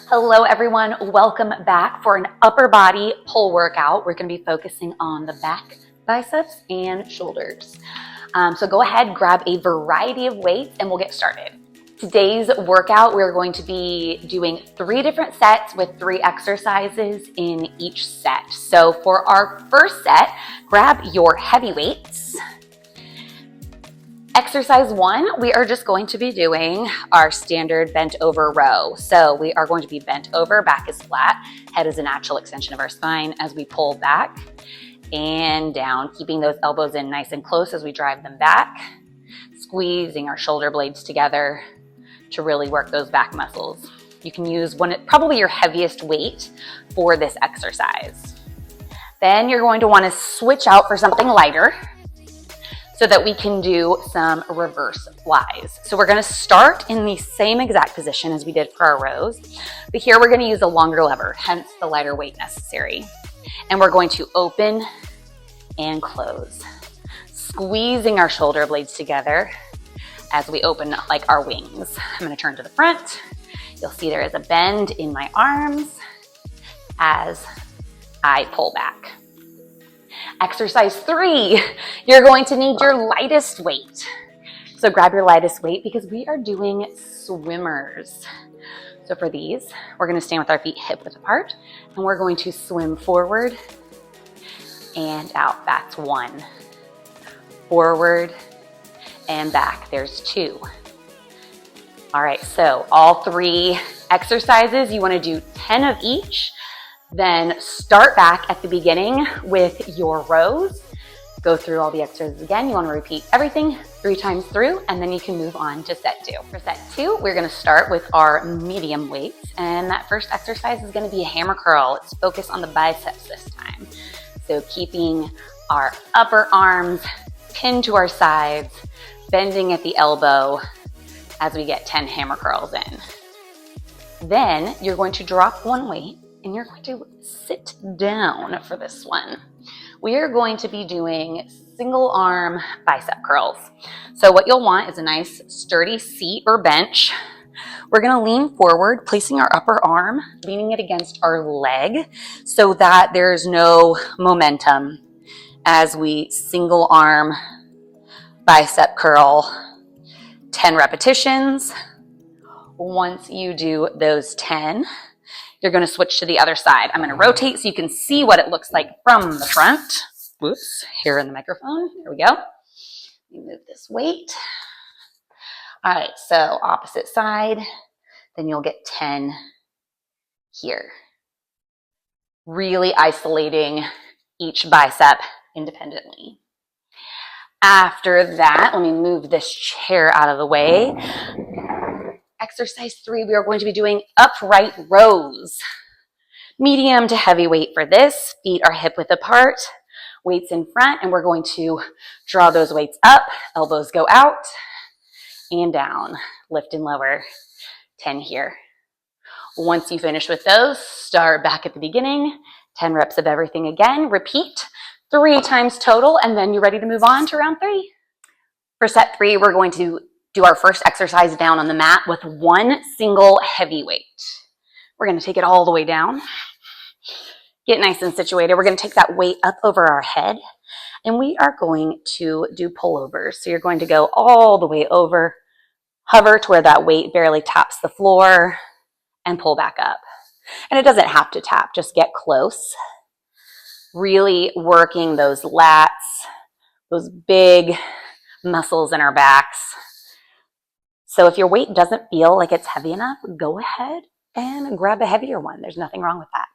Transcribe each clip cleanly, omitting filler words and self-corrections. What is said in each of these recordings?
Hello everyone, welcome back for an upper body pull workout. We're going to be focusing on the back, biceps, and shoulders. So go ahead, grab a variety of weights and we'll get started. Today's workout, we're going to be doing 3 different sets with 3 exercises in each set. So for our first set, grab your heavy weights. Exercise 1, we are just going to be doing our standard bent over row. So we are going to be bent over, back is flat, head is a natural extension of our spine as we pull back and down, keeping those elbows in nice and close as we drive them back, squeezing our shoulder blades together to really work those back muscles. You can use probably your heaviest weight for this exercise. Then you're going to want to switch out for something lighter, so that we can do some reverse flies. So we're gonna start in the same exact position as we did for our rows, but here we're gonna use a longer lever, hence the lighter weight necessary. And we're going to open and close, squeezing our shoulder blades together as we open like our wings. I'm gonna turn to the front. You'll see there is a bend in my arms as I pull back. Exercise 3, you're going to need your lightest weight. So grab your lightest weight because we are doing swimmers. So for these, we're going to stand with our feet hip width apart and we're going to swim forward and out. That's 1. Forward and back. There's 2. All right, so all 3 exercises, you want to do 10 of each. Then start back at the beginning with your rows. Go through all the exercises again. You want to repeat everything 3 times through, and then you can move on to set 2. For set 2, we're going to start with our medium weights, and that first exercise is going to be a hammer curl. Let's focus on the biceps this time. So keeping our upper arms pinned to our sides, bending at the elbow as we get 10 hammer curls in. Then you're going to drop 1 weight, and you're going to sit down for this one. We are going to be doing single arm bicep curls. So what you'll want is a nice sturdy seat or bench. We're going to lean forward, placing our upper arm, leaning it against our leg so that there's no momentum as we single arm bicep curl 10 repetitions. Once you do those 10, you're going to switch to the other side. I'm going to rotate so you can see what it looks like from the front. Whoops, here in the microphone. There we go. Let me move this weight. All right, so opposite side. Then you'll get 10 here. Really isolating each bicep independently. After that, let me move this chair out of the way. Exercise 3, we are going to be doing upright rows. Medium to heavy weight for this. Feet are hip width apart, weights in front, and we're going to draw those weights up. Elbows go out and down. Lift and lower. 10 here. Once you finish with those, start back at the beginning. 10 reps of everything again. Repeat 3 times total, and then you're ready to move on to round 3. For set 3, we're going to do our first exercise down on the mat with 1 single heavy weight. We're going to take it all the way down. Get nice and situated. We're going to take that weight up over our head, and we are going to do pullovers. So you're going to go all the way over, hover to where that weight barely taps the floor, and pull back up. And it doesn't have to tap, just get close. Really working those lats, those big muscles in our backs. So if your weight doesn't feel like it's heavy enough, go ahead and grab a heavier one. There's nothing wrong with that.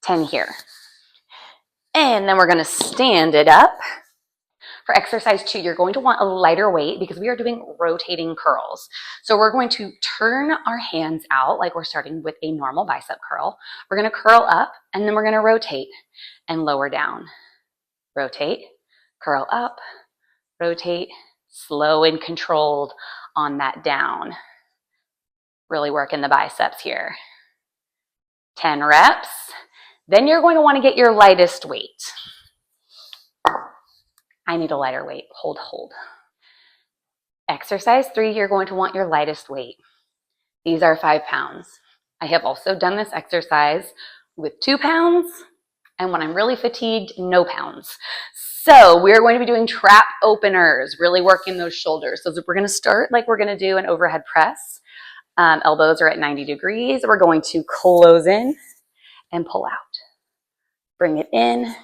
10 here. And then we're going to stand it up. For exercise 2, you're going to want a lighter weight because we are doing rotating curls. So we're going to turn our hands out like we're starting with a normal bicep curl. We're going to curl up and then we're going to rotate and lower down. Rotate, curl up, rotate, slow and controlled on that down. Really working the biceps here. 10 reps. Then you're going to want to get your lightest weight. I need a lighter weight. Hold. Exercise 3, you're going to want your lightest weight. These are 5 pounds. I have also done this exercise with 2 pounds, and when I'm really fatigued, no pounds. So we're going to be doing trap openers, really working those shoulders. So we're going to start like we're going to do an overhead press. Elbows are at 90 degrees. We're going to close in and pull out. Bring it in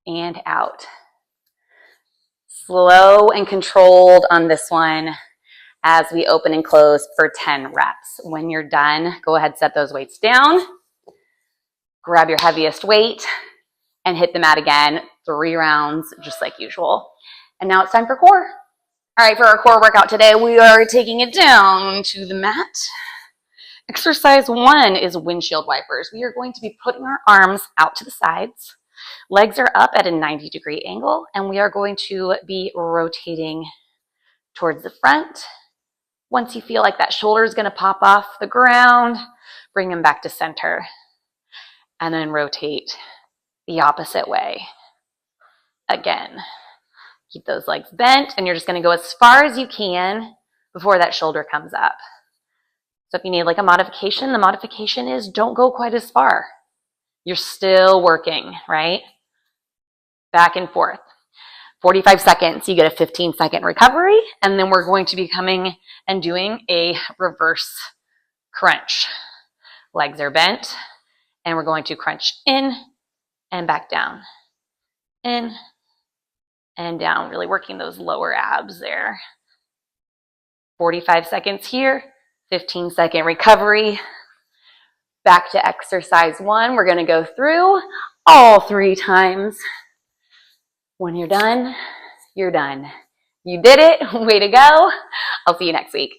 and out. Slow and controlled on this one as we open and close for 10 reps. When you're done, go ahead, set those weights down. Grab your heaviest weight and hit the mat again. 3 rounds, just like usual. And now it's time for core. All right, for our core workout today, we are taking it down to the mat. Exercise 1 is windshield wipers. We are going to be putting our arms out to the sides. Legs are up at a 90-degree angle, and we are going to be rotating towards the front. Once you feel like that shoulder is going to pop off the ground, bring them back to center, and then rotate the opposite way. Again, keep those legs bent, and you're just going to go as far as you can before that shoulder comes up. So if you need like a modification, the modification is don't go quite as far. You're still working, right? Back and forth. 45 seconds, you get a 15-second recovery, and then we're going to be coming and doing a reverse crunch. Legs are bent, and we're going to crunch in and back down. In and down, really working those lower abs there. 45 seconds here, 15-second recovery. Back to exercise 1. We're going to go through all 3 times. When you're done, you're done. You did it. Way to go. I'll see you next week.